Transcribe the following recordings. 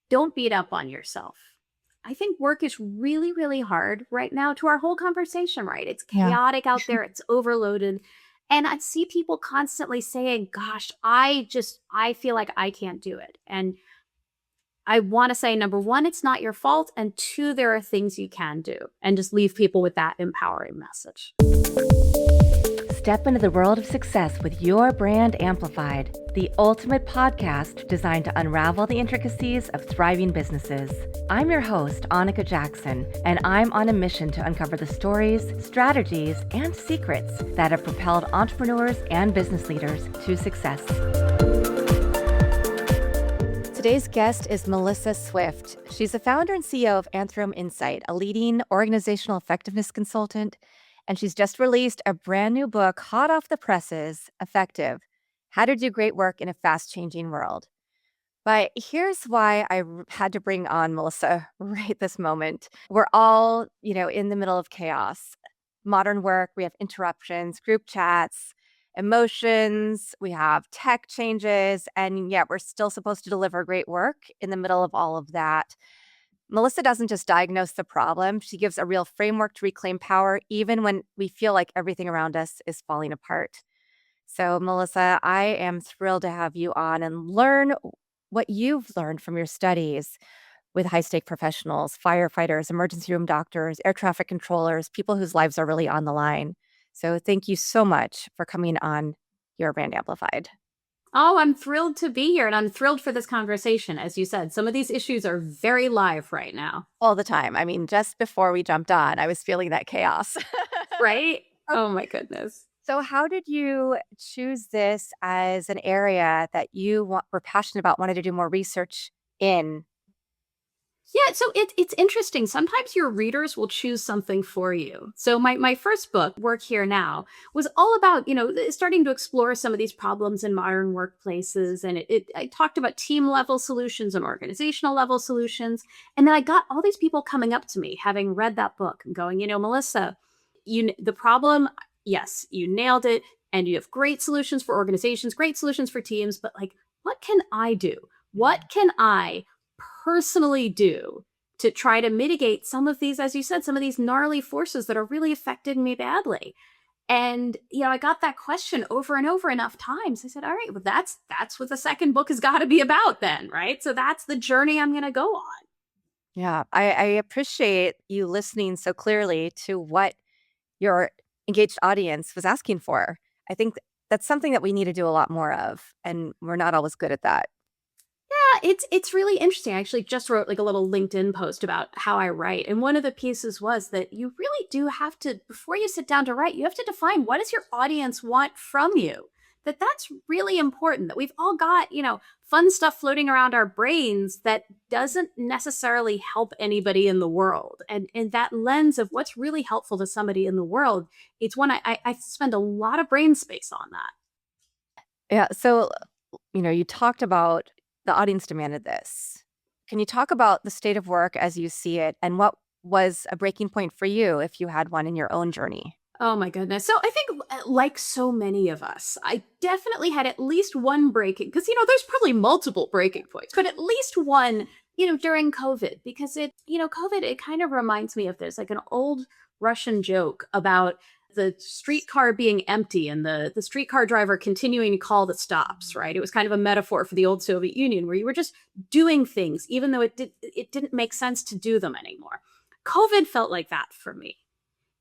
don't beat up on yourself. I think work is really, really hard right now to our whole conversation, right? It's Yeah. chaotic out there, it's overloaded. And I see people constantly saying, gosh, I feel like I can't do it. And I want to say, number one, it's not your fault. And two, there are things you can do. And just leave people with that empowering message. Step into the world of success with your brand amplified, the ultimate podcast designed to unravel the intricacies of thriving businesses. I'm your host, Anika Jackson, and I'm on a mission to uncover the stories, strategies, and secrets that have propelled entrepreneurs and business leaders to success. Today's guest is Melissa Swift. She's the founder and CEO of Anthrome Insight, a leading organizational effectiveness consultant, and she's just released a brand new book, hot off the presses, Effective: How to Do Great Work in a Fast-Changing World. But here's why I had to bring on Melissa right this moment. We're all, in the middle of chaos. Modern work, we have interruptions, group chats, emotions, we have tech changes, and yet we're still supposed to deliver great work in the middle of all of that. Melissa doesn't just diagnose the problem, she gives a real framework to reclaim power, even when we feel like everything around us is falling apart. So, Melissa, I am thrilled to have you on and learn what you've learned from your studies with high stake professionals, firefighters, emergency room doctors, air traffic controllers, people whose lives are really on the line. So, thank you so much for coming on Your Brand Amplified. Oh, I'm thrilled to be here and I'm thrilled for this conversation. As you said, some of these issues are very live right now. All the time. I mean, just before we jumped on, I was feeling that chaos. Right? Okay. Oh my goodness. So, how did you choose this as an area that you were passionate about, wanted to do more research in? Yeah, so it's interesting. Sometimes your readers will choose something for you. So my first book, Work Here Now, was all about, starting to explore some of these problems in modern workplaces. And I talked about team level solutions and organizational level solutions. And then I got all these people coming up to me, having read that book and going, Melissa, the problem, yes, you nailed it. And you have great solutions for organizations, great solutions for teams, but like, what can I do? What can I personally do to try to mitigate some of these, as you said, some of these gnarly forces that are really affecting me badly? And I got that question over and over enough times. I said, all right, well, that's what the second book has got to be about then, right? So that's the journey I'm going to go on. Yeah, I appreciate you listening so clearly to what your engaged audience was asking for. I think that's something that we need to do a lot more of, and we're not always good at that. Yeah, it's really interesting. I actually just wrote like a little LinkedIn post about how I write. And one of the pieces was that you really do have to, before you sit down to write, you have to define what does your audience want from you. That's really important. That we've all got, fun stuff floating around our brains that doesn't necessarily help anybody in the world. And in that lens of what's really helpful to somebody in the world, it's one I spend a lot of brain space on that. Yeah, so, you talked about the audience demanded this. Can you talk about the state of work as you see it, and what was a breaking point for you if you had one in your own journey? Oh my goodness. So I think, like so many of us, I definitely had at least one breaking, because, there's probably multiple breaking points, but at least one, during COVID, because COVID, it kind of reminds me of this, like an old Russian joke about the streetcar being empty and the streetcar driver continuing to call the stops, right? It was kind of a metaphor for the old Soviet Union where you were just doing things, even though it didn't make sense to do them anymore. COVID felt like that for me.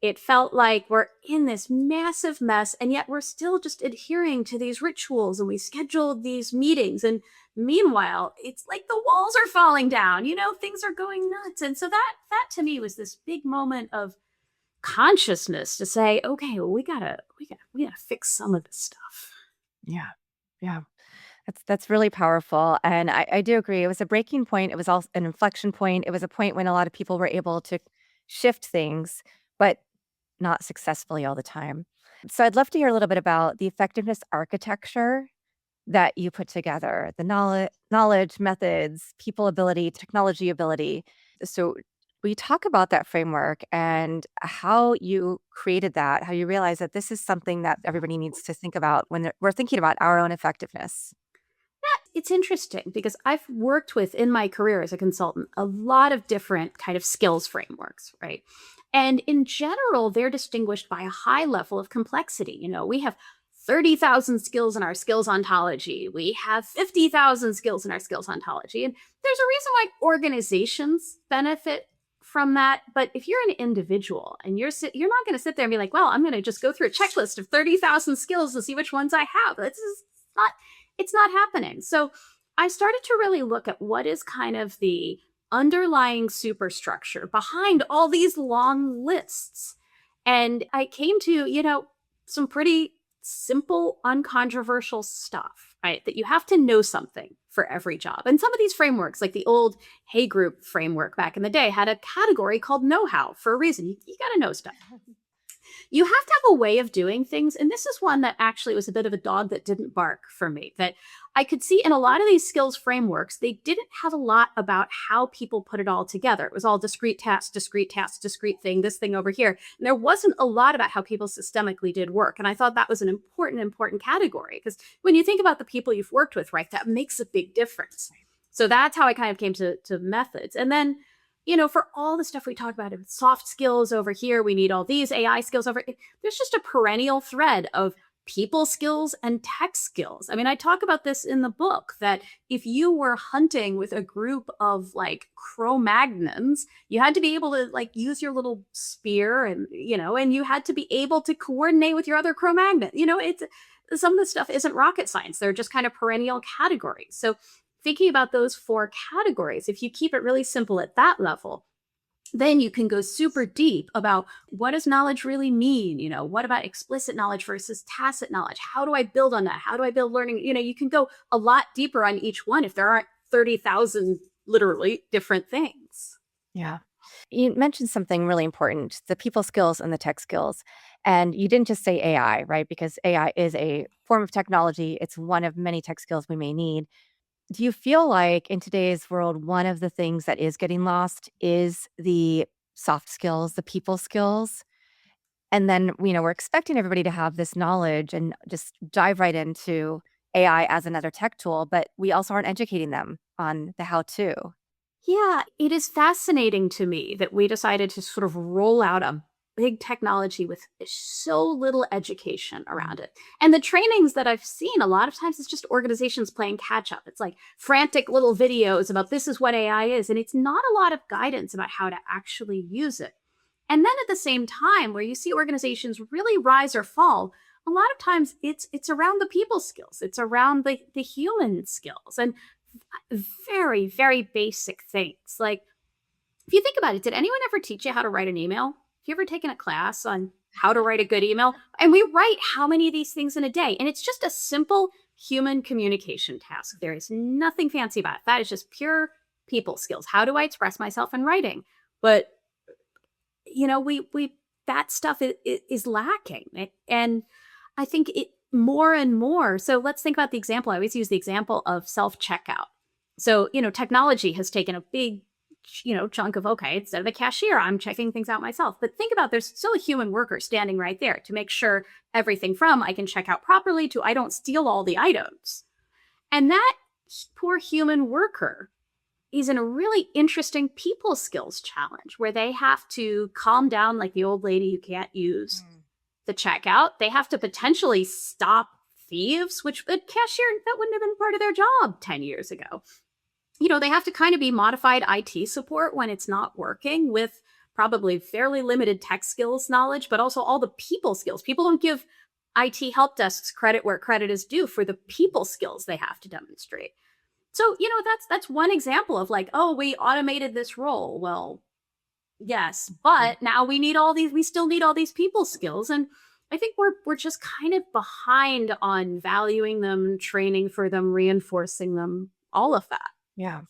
It felt like we're in this massive mess, and yet we're still just adhering to these rituals and we scheduled these meetings. And meanwhile, it's like the walls are falling down, things are going nuts. And so that to me was this big moment of consciousness to say, okay, well, we gotta fix some of this stuff. Yeah, yeah. That's really powerful, and I do agree. It was a breaking point. It was also an inflection point. It was a point when a lot of people were able to shift things, but not successfully all the time. So I'd love to hear a little bit about the effectiveness architecture that you put together, the knowledge, methods, people ability, technology ability. So we talk about that framework and how you created that, how you realize that this is something that everybody needs to think about when we're thinking about our own effectiveness. it's interesting because I've worked with in my career as a consultant a lot of different kind of skills frameworks, right? And in general, they're distinguished by a high level of complexity. We have 30,000 skills in our skills ontology. We have 50,000 skills in our skills ontology. And there's a reason why organizations benefit from that. But if you're an individual and you're not going to sit there and be like, well, I'm going to just go through a checklist of 30,000 skills to see which ones I have. Not, it's not happening. So I started to really look at what is kind of the underlying superstructure behind all these long lists. And I came to, some pretty simple, uncontroversial stuff, right? That you have to know something for every job. And some of these frameworks, like the old Hay Group framework back in the day, had a category called know-how for a reason. You got to know stuff. You have to have a way of doing things. And this is one that actually was a bit of a dog that didn't bark for me, that I could see in a lot of these skills frameworks, they didn't have a lot about how people put it all together. It was all discrete task, discrete task, discrete thing, this thing over here. And there wasn't a lot about how people systemically did work. And I thought that was an important category, because when you think about the people you've worked with, right, that makes a big difference. So that's how I kind of came to methods. And then for all the stuff we talked about, soft skills over here, we need all these AI skills over. There's just a perennial thread of people skills and tech skills. I mean, I talk about this in the book, that if you were hunting with a group of like Cro-Magnons, you had to be able to like use your little spear and you had to be able to coordinate with your other Cro-Magnon. It's some of the stuff isn't rocket science. They're just kind of perennial categories. So thinking about those 4 categories, if you keep it really simple at that level, then you can go super deep about what does knowledge really mean? What about explicit knowledge versus tacit knowledge? How do I build on that? How do I build learning? You can go a lot deeper on each one if there aren't 30,000 literally different things. Yeah. You mentioned something really important, the people skills and the tech skills. And you didn't just say AI, right? Because AI is a form of technology. It's one of many tech skills we may need. Do you feel like in today's world, one of the things that is getting lost is the soft skills, the people skills? And then, we're expecting everybody to have this knowledge and just dive right into AI as another tech tool, but we also aren't educating them on the how to. Yeah, it is fascinating to me that we decided to sort of roll out a big technology with so little education around it. And the trainings that I've seen, a lot of times it's just organizations playing catch up. It's like frantic little videos about this is what AI is. And it's not a lot of guidance about how to actually use it. And then at the same time, where you see organizations really rise or fall, a lot of times it's around the people skills. It's around the human skills. And very, very basic things. Like, if you think about it, did anyone ever teach you how to write an email? Have you ever taken a class on how to write a good email? And we write how many of these things in a day? And it's just a simple human communication task. There is nothing fancy about it. That is just pure people skills. How do I express myself in writing? But, we that stuff is lacking. And I think it more and more. So let's think about the example. I always use the example of self-checkout. So, technology has taken a big, chunk of, okay, instead of a cashier, I'm checking things out myself. But think about, there's still a human worker standing right there to make sure everything from I can check out properly to I don't steal all the items. And that poor human worker is in a really interesting people skills challenge where they have to calm down like the old lady who can't use the checkout. They have to potentially stop thieves, which the cashier, that wouldn't have been part of their job 10 years ago. They have to kind of be modified IT support when it's not working, with probably fairly limited tech skills knowledge, but also all the people skills. People don't give IT help desks credit where credit is due for the people skills they have to demonstrate. So, that's one example of like, oh, we automated this role. Well, yes, but now we still need all these people skills. And I think we're just kind of behind on valuing them, training for them, reinforcing them, all of that. Yeah.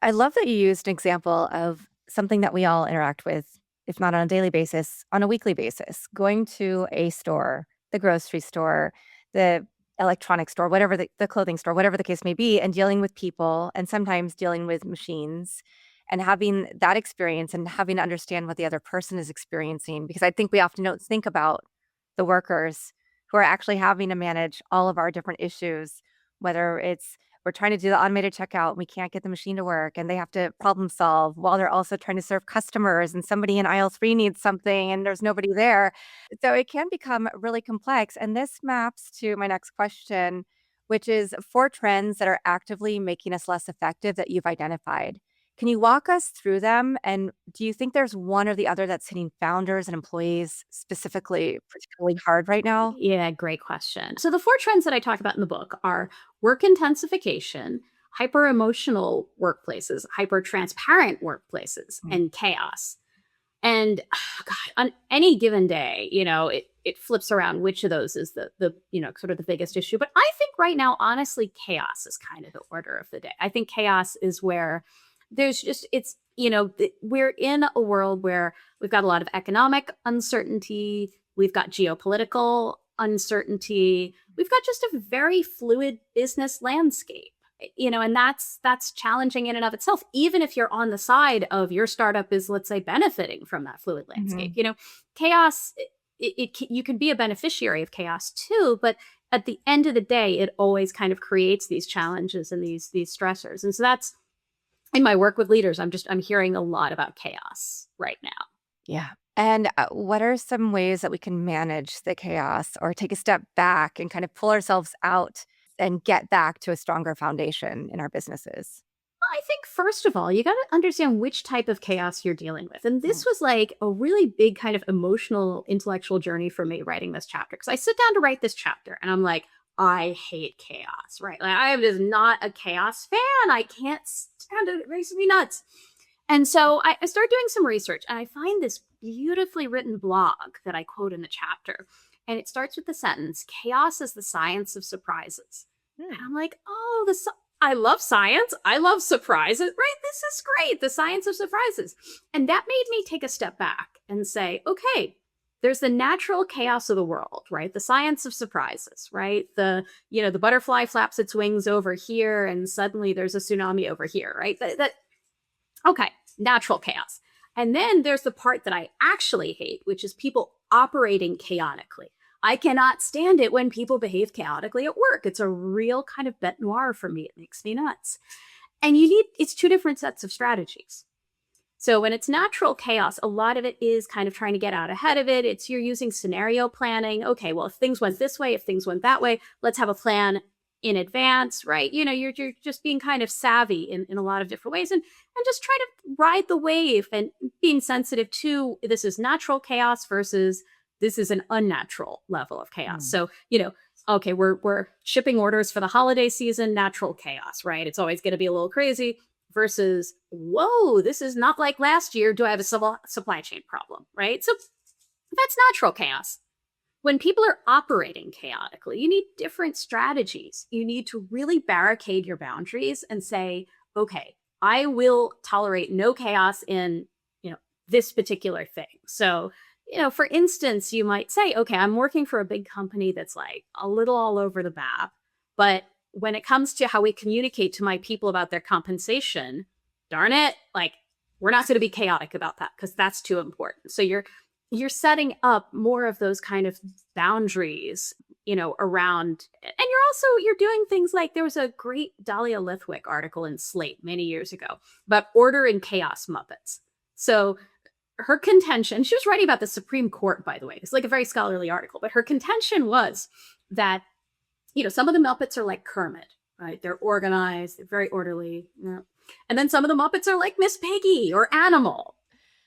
I love that you used an example of something that we all interact with, if not on a daily basis, on a weekly basis, going to a store, the grocery store, the electronics store, whatever the clothing store, whatever the case may be, and dealing with people and sometimes dealing with machines and having that experience and having to understand what the other person is experiencing. Because I think we often don't think about the workers who are actually having to manage all of our different issues, whether it's we're trying to do the automated checkout. We can't get the machine to work, and they have to problem solve while they're also trying to serve customers, and somebody in aisle 3 needs something and there's nobody there. So it can become really complex. And this maps to my next question, which is 4 trends that are actively making us less effective that you've identified. Can you walk us through them? And do you think there's one or the other that's hitting founders and employees specifically particularly hard right now? Yeah, great question. So the four trends that I talk about in the book are work intensification, hyper emotional workplaces, hyper transparent workplaces, Mm. and chaos. And God, on any given day, it flips around which of those is the sort of the biggest issue. But I think right now, honestly, chaos is kind of the order of the day. I think chaos is where there's just we're in a world where we've got a lot of economic uncertainty, we've got geopolitical uncertainty, we've got just a very fluid business landscape. And that's challenging in and of itself, even if you're on the side of your startup is, let's say, benefiting from that fluid landscape. Mhm. Chaos, you can be a beneficiary of chaos too, but at the end of the day, it always kind of creates these challenges and these stressors. And so that's in my work with leaders, I'm hearing a lot about chaos right now. Yeah. And what are some ways that we can manage the chaos or take a step back and kind of pull ourselves out and get back to a stronger foundation in our businesses? I think first of all, you got to understand which type of chaos you're dealing with. And Mm. this was like a really big kind of emotional, intellectual journey for me writing this chapter. Because I sit down to write this chapter and I'm like, I hate chaos, right? Like I am just not a chaos fan. I can't stand it. It makes me nuts. And so I started doing some research and I find this beautifully written blog that I quote in the chapter. And it starts with the sentence, chaos is the science of surprises. And Hmm. I'm like, oh, I love science. I love surprises, right? This is great. The science of surprises. And that made me take a step back and say, okay, there's the natural chaos of the world, right? The science of surprises, right? The butterfly flaps its wings over here and suddenly there's a tsunami over here, right? Okay, natural chaos. And then there's the part that I actually hate, which is people operating chaotically. I cannot stand it when people behave chaotically at work. It's a real kind of bête noire for me. It makes me nuts. And it's two different sets of strategies. So when it's natural chaos, a lot of it is kind of trying to get out ahead of it. You're using scenario planning. Okay, well, if things went this way, if things went that way, let's have a plan in advance, right? You're just being kind of savvy in a lot of different ways and just try to ride the wave and being sensitive to this is natural chaos versus this is an unnatural level of chaos. Mm. So, okay, we're shipping orders for the holiday season, natural chaos, right? It's always going to be a little crazy versus, whoa, this is not like last year. Do I have a supply chain problem, right? So that's natural chaos. When people are operating chaotically, you need different strategies. You need to really barricade your boundaries and say, okay, I will tolerate no chaos in, this particular thing. So, for instance, you might say, okay, I'm working for a big company that's like a little all over the map, but when it comes to how we communicate to my people about their compensation, darn it, like we're not going to be chaotic about that because that's too important. So you're setting up more of those kind of boundaries, around, and you're doing things like there was a great Dahlia Lithwick article in Slate many years ago about order and chaos Muppets. So her contention, she was writing about the Supreme Court, by the way. It's like a very scholarly article, but her contention was that, some of the Muppets are like Kermit, right? They're organized, they're very orderly. And then some of the Muppets are like Miss Piggy or Animal.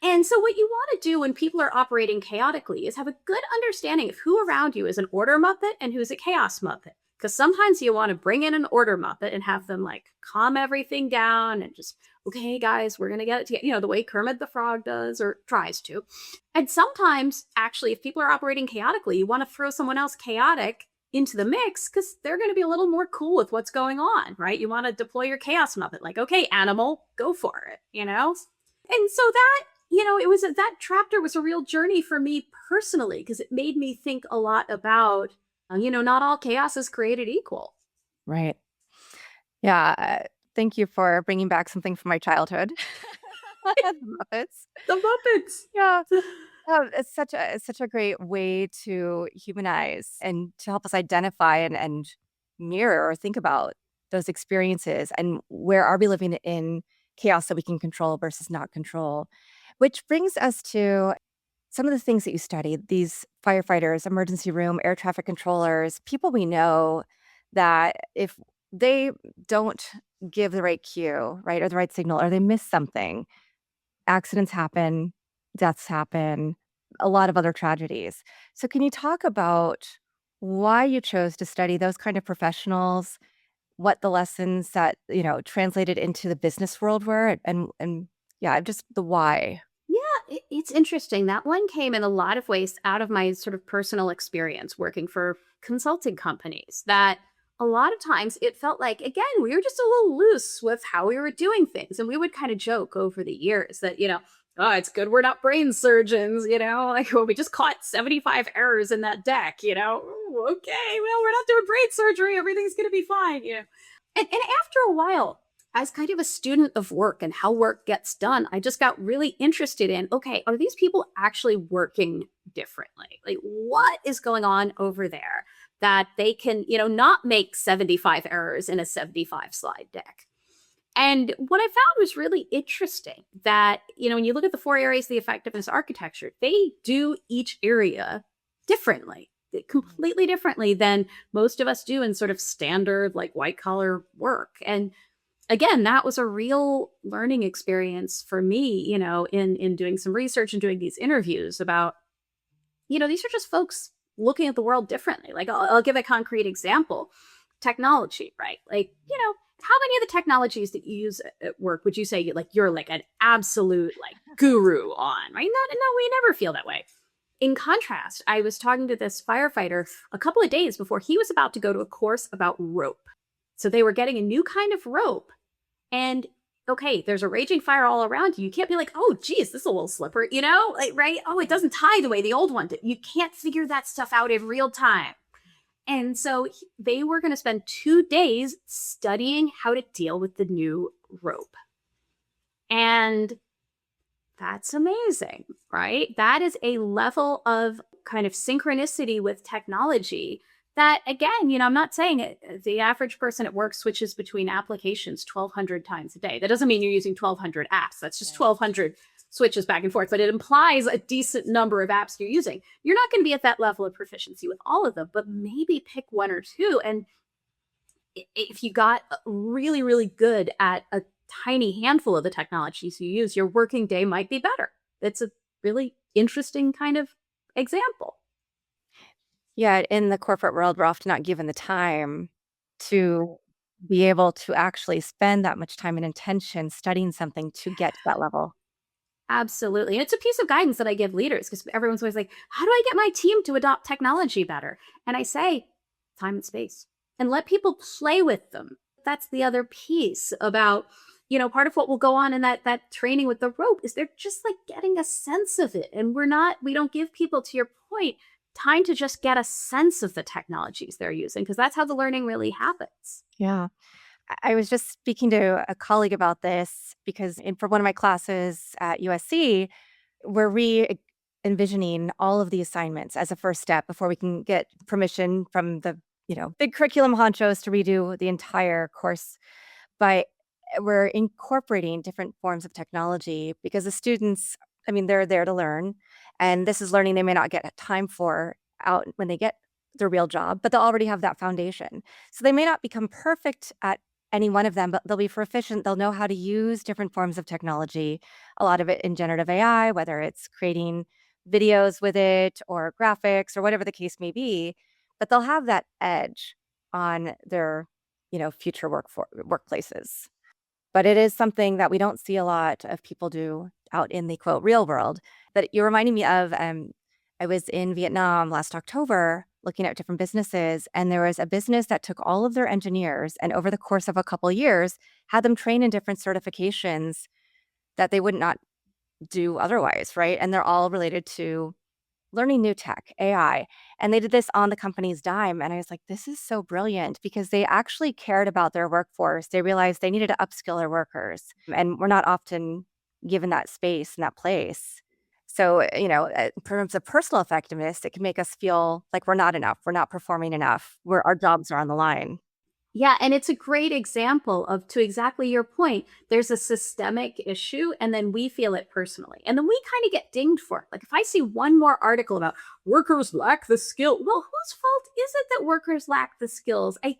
And so what you want to do when people are operating chaotically is have a good understanding of who around you is an order Muppet and who's a chaos Muppet. Because sometimes you want to bring in an order Muppet and have them like calm everything down and just, okay, guys, we're going to get it together, the way Kermit the Frog does or tries to. And sometimes, actually, if people are operating chaotically, you want to throw someone else chaotic into the mix because they're going to be a little more cool with what's going on, right? You want to deploy your chaos Muppet, like, okay, Animal, go for it, And so that, it was that chapter was a real journey for me personally because it made me think a lot about, not all chaos is created equal. Right. Yeah. Thank you for bringing back something from my childhood. The Muppets. The Muppets. Yeah. It's such a great way to humanize and to help us identify and mirror or think about those experiences and where are we living in chaos that we can control versus not control. Which brings us to some of the things that you studied, these firefighters, emergency room, air traffic controllers, people we know that if they don't give the right cue, right, or the right signal, or they miss something, accidents happen, deaths happen, a lot of other tragedies. So can you talk about why you chose to study those kind of professionals, what the lessons that, translated into the business world were, and yeah, just the why? Yeah, it's interesting. That one came in a lot of ways out of my sort of personal experience working for consulting companies. That a lot of times it felt like, again, we were just a little loose with how we were doing things. And we would kind of joke over the years that, oh, it's good we're not brain surgeons, like, well, we just caught 75 errors in that deck, "Ooh, okay, well, we're not doing brain surgery. Everything's going to be fine. And after a while, as kind of a student of work and how work gets done, I just got really interested in, okay, are these people actually working differently? Like, what is going on over there that they can, not make 75 errors in a 75 slide deck? And what I found was really interesting that, when you look at the four areas of the effectiveness architecture, they do each area differently, completely differently than most of us do in sort of standard, like white collar work. And again, that was a real learning experience for me, in doing some research and doing these interviews about, these are just folks looking at the world differently. Like, I'll give a concrete example. Technology, right? Like, how many of the technologies that you use at work would you say like you're like an absolute like guru on, right? No, we never feel that way. In contrast, I was talking to this firefighter a couple of days before he was about to go to a course about rope. So they were getting a new kind of rope. And okay, there's a raging fire all around you. You can't be like, oh, geez, this is a little slippery, like, right? Oh, it doesn't tie the way the old one did. You can't figure that stuff out in real time. And so they were going to spend 2 days studying how to deal with the new rope. And that's amazing, right? That is a level of kind of synchronicity with technology that, again, I'm not saying it, the average person at work switches between applications 1,200 times a day. That doesn't mean you're using 1,200 apps. That's just 1,200 switches back and forth, but it implies a decent number of apps you're using. You're not going to be at that level of proficiency with all of them, but maybe pick one or two. And if you got really, really good at a tiny handful of the technologies you use, your working day might be better. It's a really interesting kind of example. Yeah, in the corporate world, we're often not given the time to be able to actually spend that much time and intention studying something to get to that level. Absolutely. And it's a piece of guidance that I give leaders because everyone's always like, how do I get my team to adopt technology better? And I say, time and space, and let people play with them. That's the other piece about, part of what will go on in that training with the rope is they're just like getting a sense of it. And we don't give people, to your point, time to just get a sense of the technologies they're using because that's how the learning really happens. Yeah. I was just speaking to a colleague about this because for one of my classes at USC, we're envisioning all of the assignments as a first step before we can get permission from the, big curriculum honchos to redo the entire course. But we're incorporating different forms of technology because the students, I mean, they're there to learn. And this is learning they may not get time for out when they get their real job, but they'll already have that foundation. So they may not become perfect at any one of them, but they'll be proficient. They'll know how to use different forms of technology, a lot of it in generative AI, whether it's creating videos with it or graphics or whatever the case may be. But they'll have that edge on their, future workplaces. But it is something that we don't see a lot of people do out in the quote real world. That you're reminding me of. I was in Vietnam last October looking at different businesses, and there was a business that took all of their engineers and over the course of a couple of years had them train in different certifications that they would not do otherwise, right? And they're all related to learning new tech, AI. And they did this on the company's dime. And I was like, this is so brilliant because they actually cared about their workforce. They realized they needed to upskill their workers. And we're not often given that space and that place. So, in terms of personal effectiveness, it can make us feel like we're not enough. We're not performing enough. Our jobs are on the line. Yeah, and it's a great example of, to exactly your point, there's a systemic issue and then we feel it personally. And then we kind of get dinged for it. Like if I see one more article about workers lack the skill, well, whose fault is it that workers lack the skills? I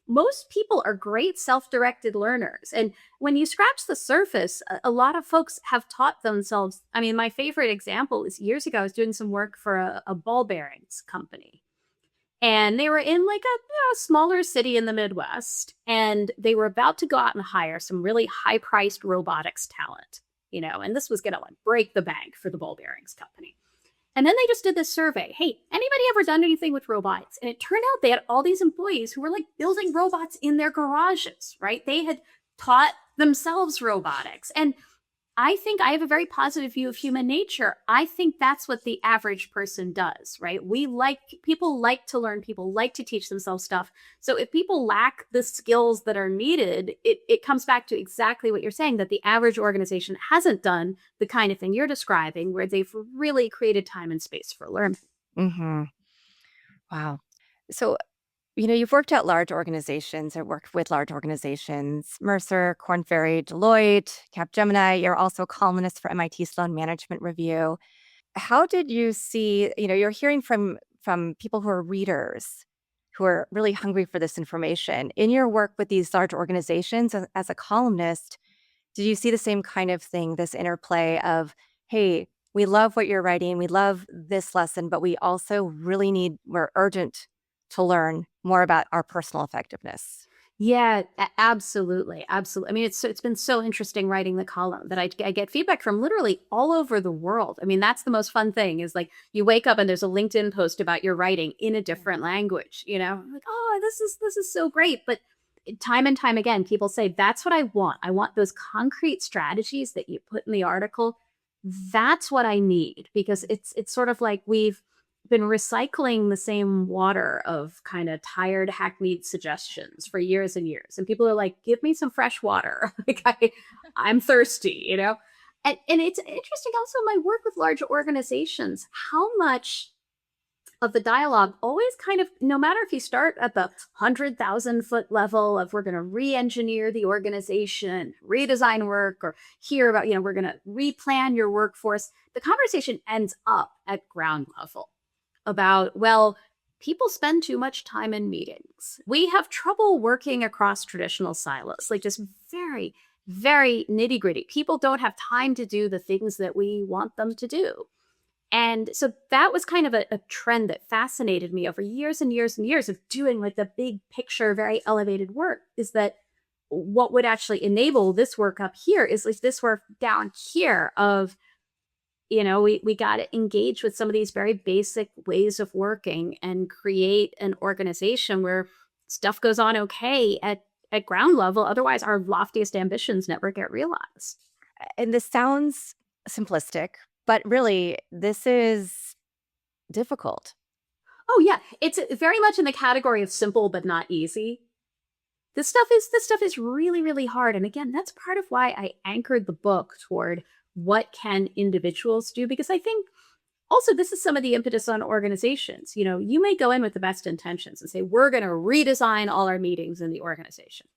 Most people are great self-directed learners. And when you scratch the surface, a lot of folks have taught themselves. I mean, my favorite example is years ago, I was doing some work for a ball bearings company, and they were in like a smaller city in the Midwest, and they were about to go out and hire some really high-priced robotics talent, and this was going to like break the bank for the ball bearings company. And then they just did this survey. Hey, anybody ever done anything with robots? And it turned out they had all these employees who were like building robots in their garages, right? They had taught themselves robotics. And I think I have a very positive view of human nature. I think that's what the average person does, right? People like to learn, people like to teach themselves stuff. So if people lack the skills that are needed, it comes back to exactly what you're saying, that the average organization hasn't done the kind of thing you're describing, where they've really created time and space for learning. Mhm. Wow. So, you've worked at large organizations or worked with large organizations, Mercer, Korn Ferry, Deloitte, Capgemini. You're also a columnist for MIT Sloan Management Review. How did you see, you're hearing from people who are readers, who are really hungry for this information. In your work with these large organizations as a columnist, did you see the same kind of thing, this interplay of, "Hey, we love what you're writing, we love this lesson, but we're urgent to learn more about our personal effectiveness?" Yeah, absolutely, absolutely. I mean, it's been so interesting writing the column that I get feedback from literally all over the world. I mean, that's the most fun thing, is like you wake up and there's a LinkedIn post about your writing in a different language. Like, oh, this is so great. But time and time again, people say that's what I want. I want those concrete strategies that you put in the article. That's what I need, because it's sort of like we've been recycling the same water of kind of tired hackneyed suggestions for years and years, and people are like, give me some fresh water. Like I'm thirsty, and it's interesting also my work with large organizations, how much of the dialogue always kind of, no matter if you start at the 100,000-foot level of we're going to re-engineer the organization, redesign work, or hear about, we're going to replan your workforce, the conversation ends up at ground level about, well, people spend too much time in meetings. We have trouble working across traditional silos, like just very, very nitty gritty. People don't have time to do the things that we want them to do. And so that was kind of a trend that fascinated me over years and years and years of doing like the big picture, very elevated work, is that what would actually enable this work up here is like this work down here of, we got to engage with some of these very basic ways of working and create an organization where stuff goes on okay at ground level. Otherwise, our loftiest ambitions never get realized. And this sounds simplistic, but really, this is difficult. Oh yeah, it's very much in the category of simple but not easy. This stuff is really, really hard. And again, that's part of why I anchored the book toward what can individuals do, because I think also this is some of the impetus on organizations. You may go in with the best intentions and say, we're going to redesign all our meetings in the organization.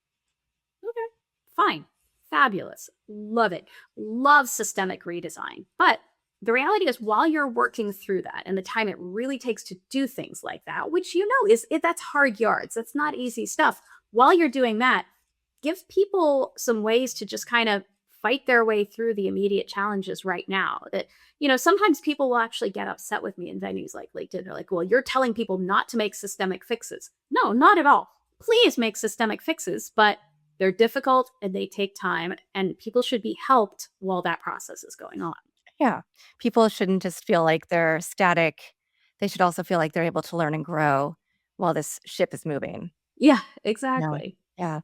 Okay, fine. Fabulous. Love it. Love systemic redesign. But the reality is, while you're working through that and the time it really takes to do things like that, which that's hard yards, that's not easy stuff. While you're doing that, give people some ways to just kind of fight their way through the immediate challenges right now. That, sometimes people will actually get upset with me in venues like LinkedIn. They're like, well, you're telling people not to make systemic fixes. No, not at all. Please make systemic fixes, but they're difficult and they take time, and people should be helped while that process is going on. Yeah. People shouldn't just feel like they're static. They should also feel like they're able to learn and grow while this ship is moving. Yeah, Yeah. exactly. Yeah.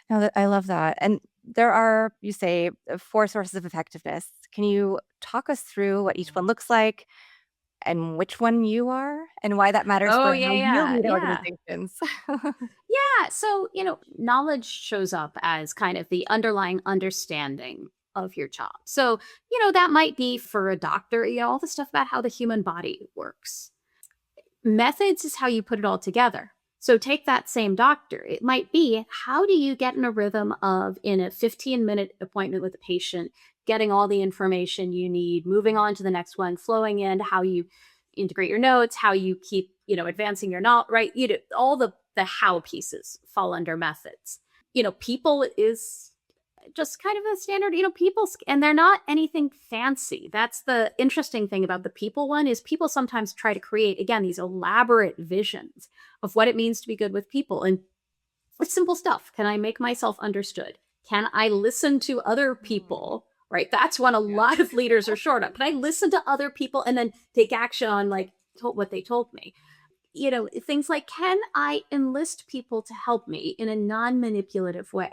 No, I love that. And there are, you say, four sources of effectiveness. Can you talk us through what each one looks like and which one you are and why that matters Oh, for yeah, how you yeah, lead yeah. organizations? Yeah. So, knowledge shows up as kind of the underlying understanding of your job. So, that might be for a doctor, all the stuff about how the human body works. Methods is how you put it all together. So take that same doctor. It might be, how do you get in a rhythm of, in a 15-minute appointment with a patient, getting all the information you need, moving on to the next one, flowing in, how you integrate your notes, how you keep, advancing your knowledge, right? All the how pieces fall under methods. People is just kind of a standard, people, and they're not anything fancy. That's the interesting thing about the people one, is people sometimes try to create, again, these elaborate visions of what it means to be good with people. And it's simple stuff. Can I make myself understood? Can I listen to other people? Right. That's when a lot of leaders are short on. Can I listen to other people and then take action on what they told me? Things like, can I enlist people to help me in a non-manipulative way?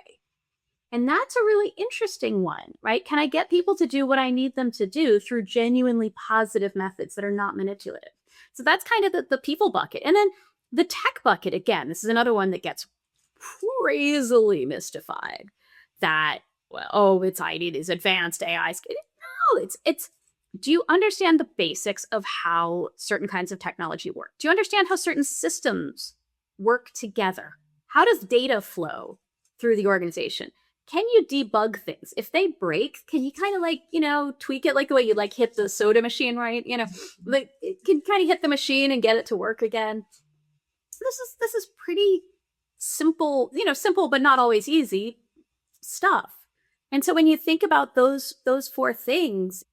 And that's a really interesting one, right? Can I get people to do what I need them to do through genuinely positive methods that are not manipulative? So that's kind of the people bucket. And then the tech bucket, again, this is another one that gets crazily mystified, that, well, oh, I need these advanced AIs. No, it's do you understand the basics of how certain kinds of technology work? Do you understand how certain systems work together? How does data flow through the organization? Can you debug things? If they break, can you kind of tweak it like the way you hit the soda machine, right? It can kind of hit the machine and get it to work again. This is pretty simple, simple but not always easy stuff. And so when you think about those four things,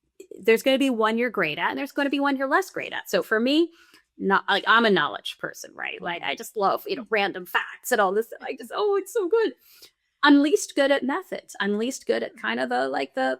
there's going to be one you're great at and there's going to be one you're less great at. So for me, not I'm a knowledge person, right? Like, I just love, random facts and all this. It's so good. I'm least good at methods. I'm least good at kind of the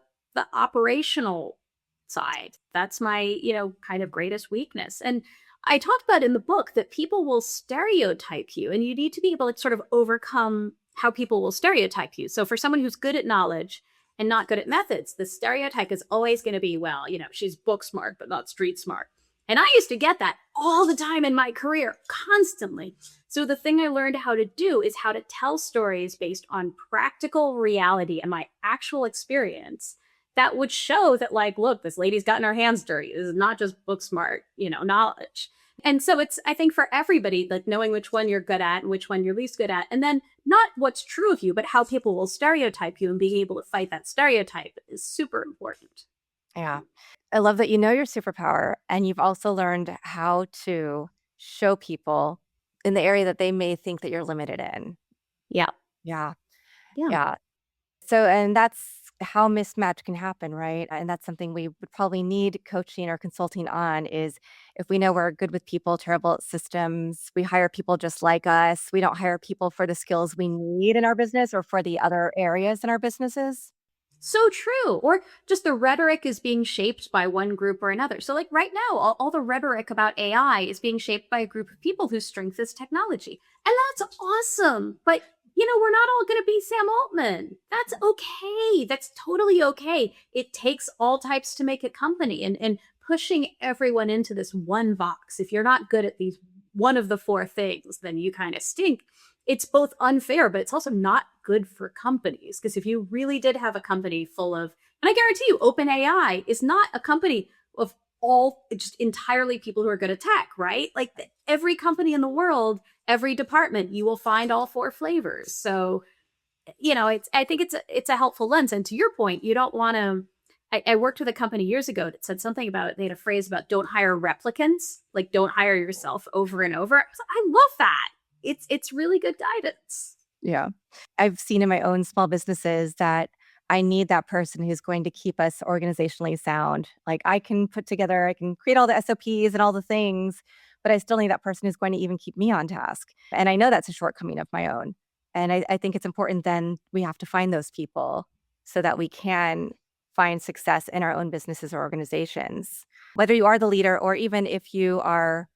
operational side. That's my, kind of greatest weakness. And I talked about in the book that people will stereotype you, and you need to be able to sort of overcome how people will stereotype you. So for someone who's good at knowledge and not good at methods, the stereotype is always going to be, well, she's book smart, but not street smart. And I used to get that all the time in my career, constantly. So the thing I learned how to do is how to tell stories based on practical reality and my actual experience that would show that, look, this lady's gotten her hands dirty. This is not just book smart, knowledge. And so it's, I think, for everybody, knowing which one you're good at and which one you're least good at. And then not what's true of you, but how people will stereotype you, and being able to fight that stereotype is super important. Yeah. I love that you know your superpower, and you've also learned how to show people in the area that they may think that you're limited in. Yeah. Yeah. Yeah. Yeah. So, and that's how mismatch can happen, right? And that's something we would probably need coaching or consulting on, is if we know we're good with people, terrible at systems, we hire people just like us. We don't hire people for the skills we need in our business or for the other areas in our businesses. So true. Or just the rhetoric is being shaped by one group or another. So, right now, all the rhetoric about AI is being shaped by a group of people whose strength is technology. And that's awesome. But, we're not all going to be Sam Altman. That's okay. That's totally okay. It takes all types to make a company, and pushing everyone into this one box. If you're not good at these one of the four things, then you kind of stink. It's both unfair, but it's also not good for companies. Because if you really did have a company full of, and I guarantee you, OpenAI is not a company of all just entirely people who are good at tech, right? Every company in the world, every department, you will find all four flavors. So, I think it's a helpful lens. And to your point, you don't want to. I worked with a company years ago that said something about, they had a phrase about, don't hire replicants, don't hire yourself over and over. I love that. It's really good guidance. Yeah. I've seen in my own small businesses that I need that person who's going to keep us organizationally sound. I can create all the SOPs and all the things, but I still need that person who's going to even keep me on task. And I know that's a shortcoming of my own. And I think it's important then we have to find those people so that we can find success in our own businesses or organizations. Whether you are the leader or even if you are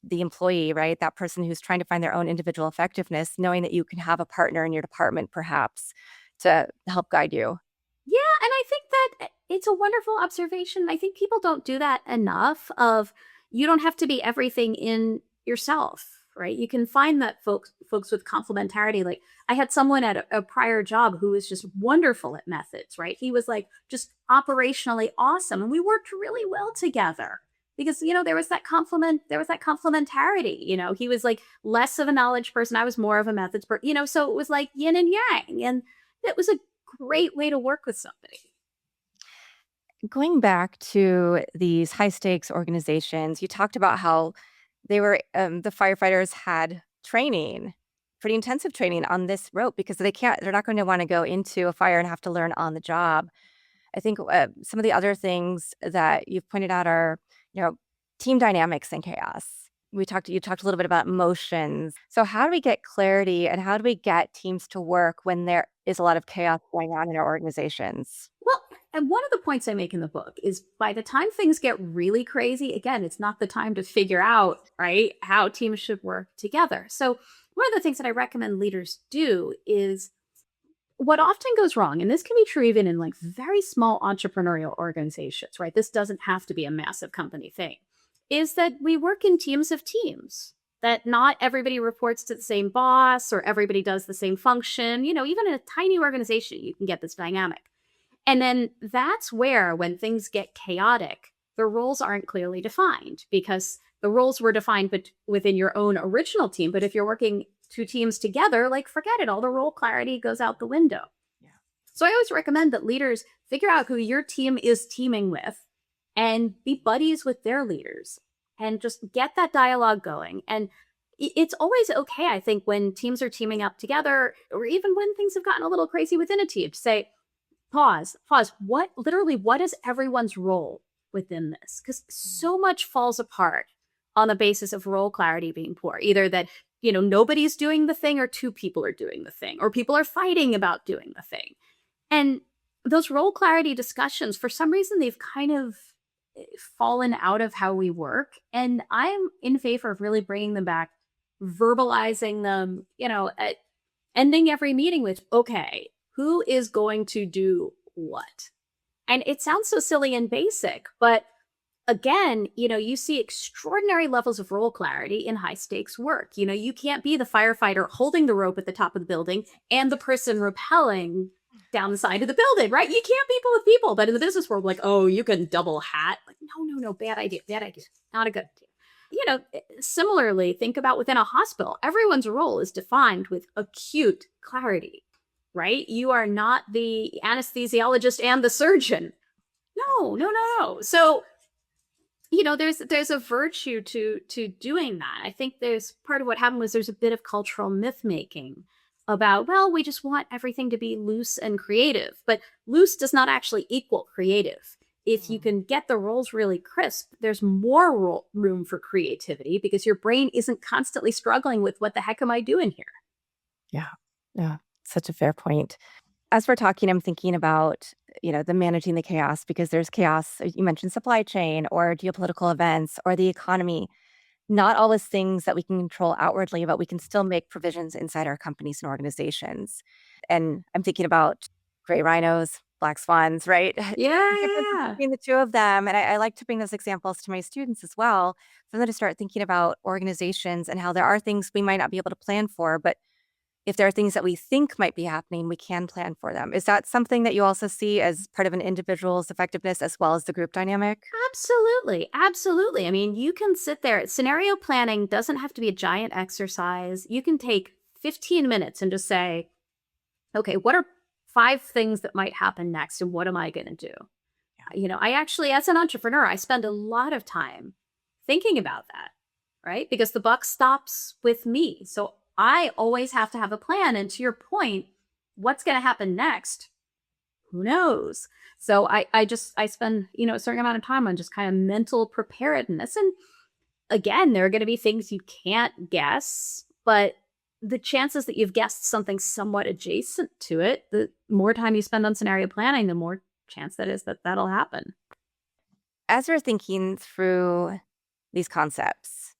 the employee, right? That person who's trying to find their own individual effectiveness, knowing that you can have a partner in your department perhaps to help guide you. Yeah, and I think that it's a wonderful observation. I think people don't do that enough. Of, you don't have to be everything in yourself, right? You can find that folks with complementarity. I had someone at a prior job who was just wonderful at methods, right? He was just operationally awesome, and we worked really well together. because there was that complementarity. He was like less of a knowledge person, I was more of a methods person, so it was like yin and yang, and it was a great way to work with somebody. Going back to these high stakes organizations, you talked about how the firefighters had training, pretty intensive training on this rope because they're not going to want to go into a fire and have to learn on the job. I think some of the other things that you've pointed out are, you know, team dynamics and chaos. You talked a little bit about emotions. So how do we get clarity and how do we get teams to work when there is a lot of chaos going on in our organizations? Well, and one of the points I make in the book is by the time things get really crazy, again, it's not the time to figure out, right, how teams should work together. So, one of the things that I recommend leaders do is what often goes wrong, and this can be true even in like very small entrepreneurial organizations, right? This doesn't have to be a massive company thing, is that we work in teams of teams. That not everybody reports to the same boss or everybody does the same function. Even in a tiny organization, you can get this dynamic. And then that's where, when things get chaotic, the roles aren't clearly defined because the roles were defined within your own original team. But if you're working two teams together, like forget it, all the role clarity goes out the window. Yeah. So I always recommend that leaders figure out who your team is teaming with and be buddies with their leaders and just get that dialogue going. And it's always okay, I think, when teams are teaming up together, or even when things have gotten a little crazy within a team, to say, pause. What is everyone's role within this? Because so much falls apart on the basis of role clarity being poor. Either that, nobody's doing the thing, or two people are doing the thing, or people are fighting about doing the thing. And those role clarity discussions, for some reason, they've kind of fallen out of how we work. And I'm in favor of really bringing them back, verbalizing them, ending every meeting with, okay, who is going to do what? And it sounds so silly and basic, but again, you see extraordinary levels of role clarity in high stakes work. You can't be the firefighter holding the rope at the top of the building and the person rappelling down the side of the building, right? You can't people with people. But in the business world, like, oh, you can double hat. Like, no, bad idea. Not a good idea. Similarly, think about within a hospital, everyone's role is defined with acute clarity, right? You are not the anesthesiologist and the surgeon. No. So, there's a virtue to doing that. I think there's part of what happened was there's a bit of cultural myth making about, well, we just want everything to be loose and creative, but loose does not actually equal creative. If you can get the roles really crisp, there's more room for creativity because your brain isn't constantly struggling with what the heck am I doing here? Yeah, such a fair point. As we're talking, I'm thinking about, the managing the chaos because there's chaos. You mentioned supply chain or geopolitical events or the economy. Not always things that we can control outwardly, but we can still make provisions inside our companies and organizations. And I'm thinking about gray rhinos, black swans, right? The differences Yeah. between the two of them. And I like to bring those examples to my students as well, for them to start thinking about organizations and how there are things we might not be able to plan for, but if there are things that we think might be happening, we can plan for them. Is that something that you also see as part of an individual's effectiveness as well as the group dynamic? Absolutely. I mean, you can sit there. Scenario planning doesn't have to be a giant exercise. You can take 15 minutes and just say, okay, what are 5 things that might happen next and what am I going to do? I actually, as an entrepreneur, I spend a lot of time thinking about that, right? Because the buck stops with me. So I always have to have a plan. And to your point, what's going to happen next? Who knows? So I spend, a certain amount of time on just kind of mental preparedness. And again, there are going to be things you can't guess, but the chances that you've guessed something somewhat adjacent to it, the more time you spend on scenario planning, the more chance that is that that'll happen. As we're thinking through these concepts,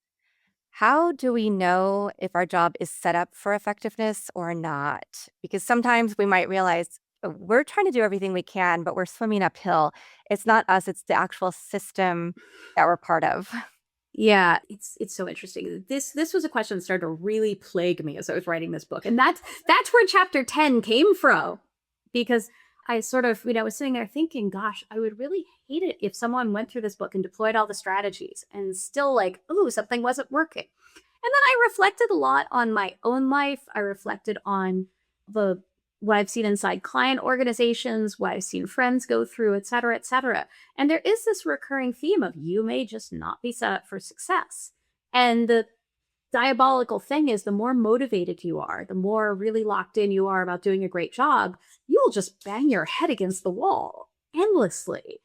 how do we know if our job is set up for effectiveness or not? Because sometimes we might realize we're trying to do everything we can, but we're swimming uphill. It's not us, it's the actual system that we're part of. Yeah, it's so interesting. This was a question that started to really plague me as I was writing this book. And that's where chapter 10 came from. Because I sort of, was sitting there thinking, gosh, I would really hate it if someone went through this book and deployed all the strategies and still like, ooh, something wasn't working. And then I reflected a lot on my own life. I reflected on the what I've seen inside client organizations, what I've seen friends go through, et cetera, et cetera. And there is this recurring theme of you may just not be set up for success. And the diabolical thing is the more motivated you are, the more really locked in you are about doing a great job, you will just bang your head against the wall endlessly.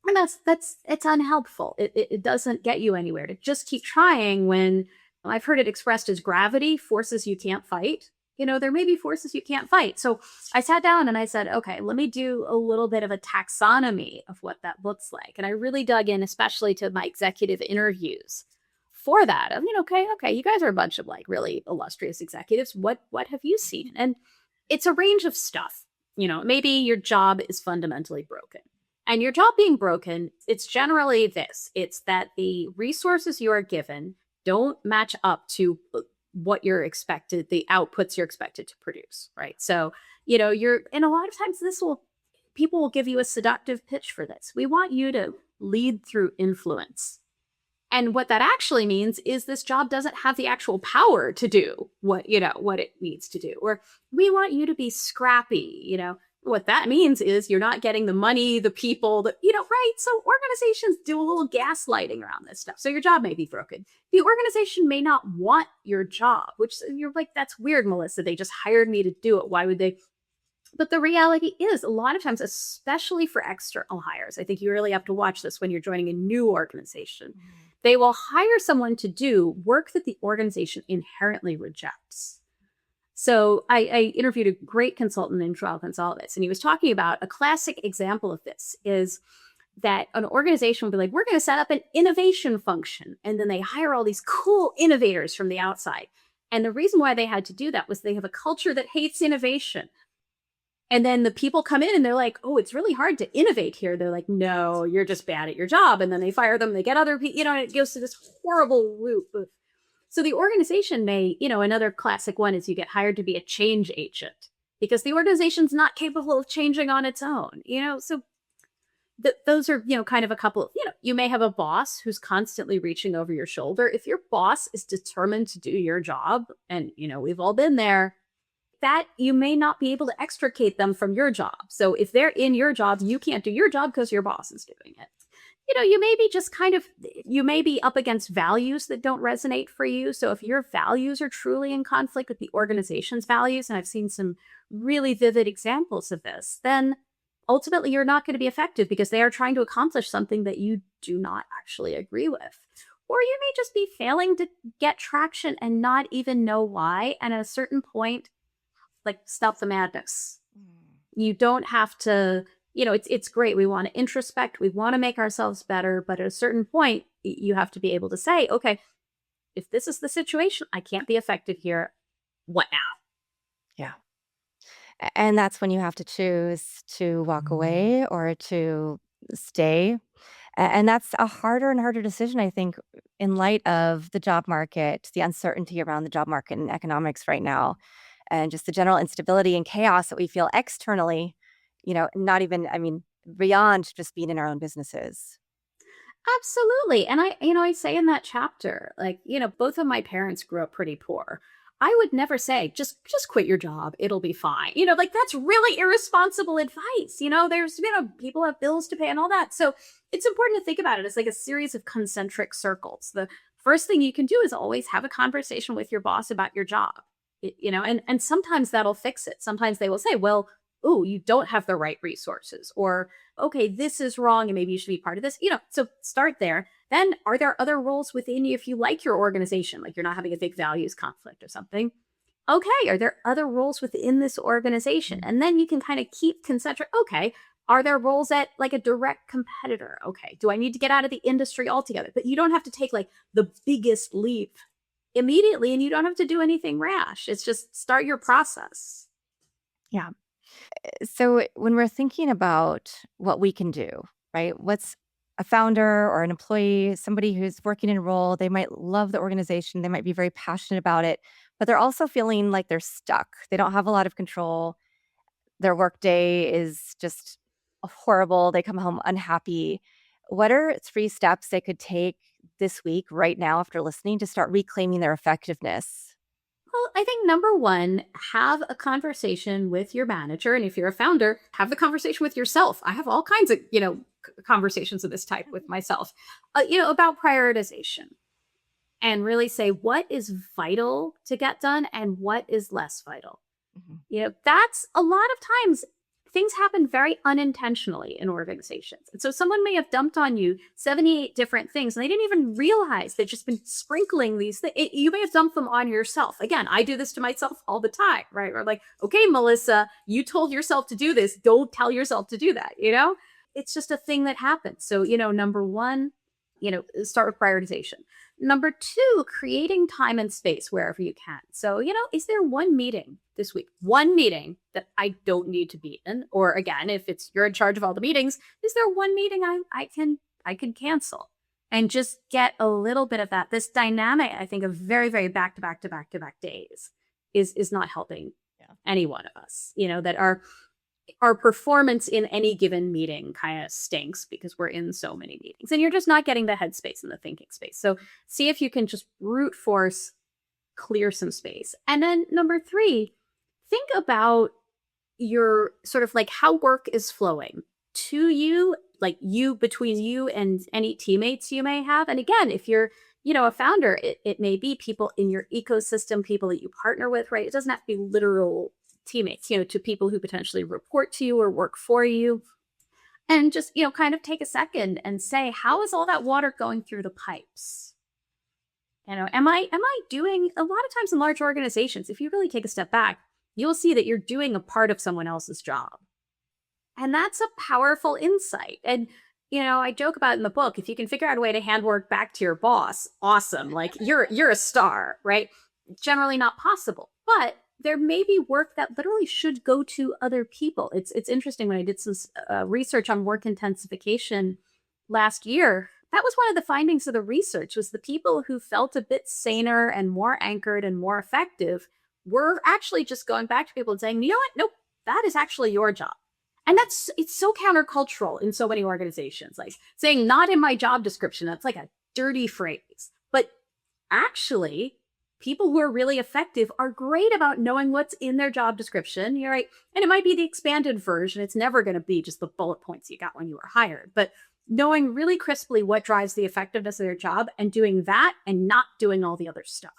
And that's it's unhelpful. It doesn't get you anywhere to just keep trying when I've heard it expressed as gravity, forces you can't fight. There may be forces you can't fight. So I sat down and I said, okay, let me do a little bit of a taxonomy of what that looks like. And I really dug in, especially to my executive interviews for that. I mean, okay, you guys are a bunch of like really illustrious executives. What have you seen? And it's a range of stuff. Maybe your job is fundamentally broken. And your job being broken, it's generally this. It's that the resources you are given don't match up to what you're expected, the outputs you're expected to produce, right? So, and a lot of times people will give you a seductive pitch for this. We want you to lead through influence. And what that actually means is this job doesn't have the actual power to do what it needs to do. Or we want you to be scrappy, What that means is you're not getting the money, the people, right? So organizations do a little gaslighting around this stuff. So your job may be broken. The organization may not want your job, which you're like, that's weird, Melissa. They just hired me to do it. Why would they? But the reality is, a lot of times, especially for external hires, I think you really have to watch this when you're joining a new organization. They will hire someone to do work that the organization inherently rejects. So I interviewed a great consultant named Joel Gonzalez, and he was talking about a classic example of this is that an organization will be like, we're going to set up an innovation function. And then they hire all these cool innovators from the outside. And the reason why they had to do that was they have a culture that hates innovation. And then the people come in and they're like, oh, it's really hard to innovate here. They're like, no, you're just bad at your job. And then they fire them, they get other people, and it goes to this horrible loop. So the organization may, another classic one is you get hired to be a change agent because the organization's not capable of changing on its own, so those are, kind of a couple, you may have a boss who's constantly reaching over your shoulder. If your boss is determined to do your job, and, we've all been there, that you may not be able to extricate them from your job. So if they're in your job, you can't do your job because your boss is doing it. You may be you may be up against values that don't resonate for you. So if your values are truly in conflict with the organization's values, and I've seen some really vivid examples of this, then ultimately you're not going to be effective because they are trying to accomplish something that you do not actually agree with. Or you may just be failing to get traction and not even know why. And at a certain point, like, stop the madness. You don't have to, it's great. We want to introspect. We want to make ourselves better. But at a certain point, you have to be able to say, okay, if this is the situation, I can't be effective here. What now? Yeah. And that's when you have to choose to walk away or to stay. And that's a harder and harder decision, I think, in light of the job market, the uncertainty around the job market and economics right now, and just the general instability and chaos that we feel externally, not even, beyond just being in our own businesses. Absolutely. And I say in that chapter, like, both of my parents grew up pretty poor. I would never say, just quit your job. It'll be fine. Like, that's really irresponsible advice. There's, people have bills to pay and all that. So it's important to think about it as like a series of concentric circles. The first thing you can do is always have a conversation with your boss about your job, and sometimes that'll fix it. Sometimes they will say, well, oh, you don't have the right resources, or, okay, this is wrong and maybe you should be part of this, so start there. Then are there other roles within you if you like your organization, like you're not having a big values conflict or something? Okay, are there other roles within this organization? And then you can kind of keep concentric. Okay, are there roles at like a direct competitor? Okay, do I need to get out of the industry altogether? But you don't have to take like the biggest leap immediately, and you don't have to do anything rash. It's just start your process. Yeah. So when we're thinking about what we can do, right? What's a founder or an employee, somebody who's working in a role, they might love the organization, they might be very passionate about it, but they're also feeling like they're stuck. They don't have a lot of control. their workday is just horrible. They come home unhappy. What are 3 steps they could take this week, right now, after listening to start reclaiming their effectiveness? Well, I think number one, have a conversation with your manager. And if you're a founder, have the conversation with yourself. I have all kinds of, conversations of this type with myself, about prioritization and really say what is vital to get done and what is less vital. Mhm. That's a lot of times things happen very unintentionally in organizations. And so someone may have dumped on you 78 different things and they didn't even realize they've just been sprinkling these things. You may have dumped them on yourself. Again, I do this to myself all the time, right? Or like, okay, Melissa, you told yourself to do this. Don't tell yourself to do that. It's just a thing that happens. So, number one, start with prioritization. Number two, creating time and space wherever you can. So, is there one meeting this week, one meeting that I don't need to be in? Or again, if it's you're in charge of all the meetings, is there one meeting I can cancel and just get a little bit of that? This dynamic, I think, of very, very back to back to back to back days is not helping any one of us, that our performance in any given meeting kind of stinks because we're in so many meetings and you're just not getting the headspace and the thinking space. So see if you can just brute force clear some space. And then number three, think about your sort of like how work is flowing to you, like you between you and any teammates you may have. And again, if you're, a founder, it may be people in your ecosystem, people that you partner with, right? It doesn't have to be literal teammates, to people who potentially report to you or work for you. And just, kind of take a second and say, how is all that water going through the pipes? Am I doing a lot of times in large organizations, if you really take a step back, you'll see that you're doing a part of someone else's job. And that's a powerful insight. And, I joke about in the book, if you can figure out a way to hand work back to your boss, awesome. Like you're a star, right? Generally not possible. But there may be work that literally should go to other people. It's interesting when I did some research on work intensification last year. That was one of the findings of the research was the people who felt a bit saner and more anchored and more effective were actually just going back to people and saying, you know what? Nope, that is actually your job. And it's so countercultural in so many organizations, like saying not in my job description. That's like a dirty phrase. But actually, people who are really effective are great about knowing what's in their job description. You're right. And it might be the expanded version. It's never going to be just the bullet points you got when you were hired, but knowing really crisply what drives the effectiveness of their job and doing that and not doing all the other stuff.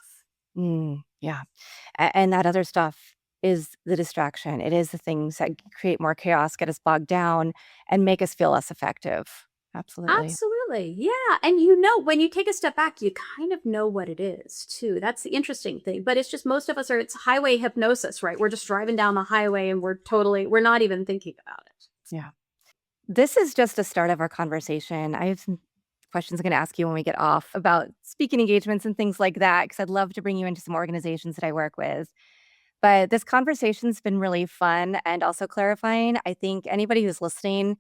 Yeah. And that other stuff is the distraction. It is the things that create more chaos, get us bogged down, and make us feel less effective. Absolutely. Absolutely. Yeah. And when you take a step back, you kind of know what it is too. That's the interesting thing. But it's just most of us it's highway hypnosis, right? We're just driving down the highway and we're not even thinking about it. Yeah. This is just the start of our conversation. I have some questions I'm going to ask you when we get off about speaking engagements and things like that, because I'd love to bring you into some organizations that I work with. But this conversation's been really fun and also clarifying. I think anybody who's listening,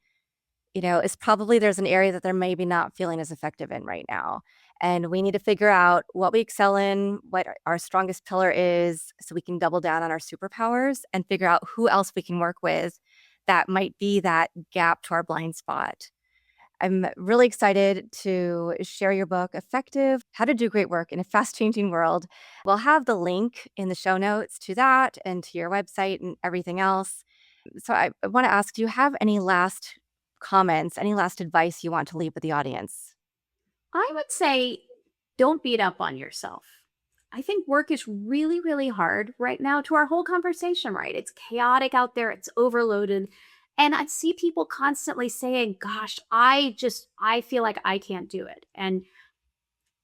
is probably there's an area that they're maybe not feeling as effective in right now. And we need to figure out what we excel in, what our strongest pillar is, so we can double down on our superpowers and figure out who else we can work with that might be that gap to our blind spot. I'm really excited to share your book, Effective: How to Do Great Work in a Fast-Changing World. We'll have the link in the show notes to that and to your website and everything else. So I want to ask, do you have any last comments, any last advice you want to leave with the audience? I would say don't beat up on yourself. I think work is really, really hard right now to our whole conversation, right? It's chaotic out there, it's overloaded. And I see people constantly saying, gosh, I feel like I can't do it. And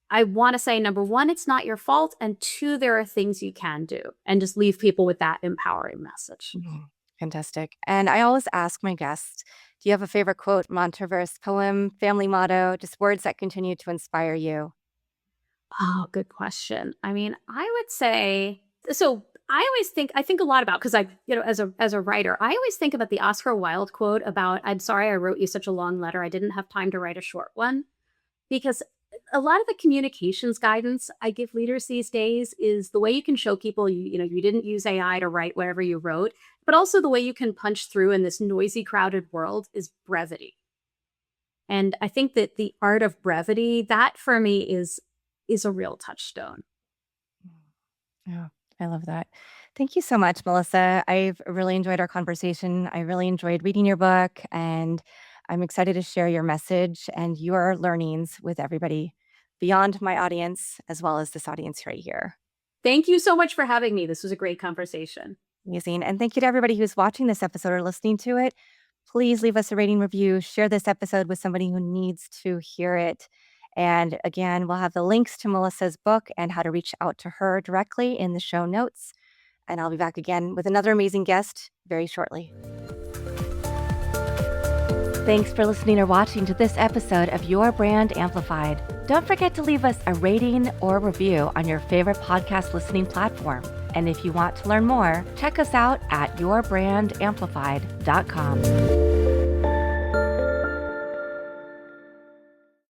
I want to say, number one, it's not your fault. And two, there are things you can do. And just leave people with that empowering message. Mhm. Fantastic. And I always ask my guests, do you have a favorite quote, mantra, verse, poem, family motto, just words that continue to inspire you? Oh, good question. I mean, I would say so. I think a lot about because as a writer, I always think about the Oscar Wilde quote about "I'm sorry I wrote you such a long letter. I didn't have time to write a short one." Because a lot of the communications guidance I give leaders these days is the way you can show people you didn't use AI to write whatever you wrote But also the way you can punch through in this noisy, crowded world is brevity. And I think that the art of brevity, that for me is a real touchstone. Yeah, I love that. Thank you so much, Melissa. I've really enjoyed our conversation. I really enjoyed reading your book, and I'm excited to share your message and your learnings with everybody beyond my audience, as well as this audience right here. Thank you so much for having me. This was a great conversation. Amazing. And thank you to everybody who's watching this episode or listening to it. Please leave us a rating review, share this episode with somebody who needs to hear it. And again, we'll have the links to Melissa's book and how to reach out to her directly in the show notes. And I'll be back again with another amazing guest very shortly. Thanks for listening or watching to this episode of Your Brand Amplified. Don't forget to leave us a rating or review on your favorite podcast listening platform. And if you want to learn more, check us out at yourbandamplified.com.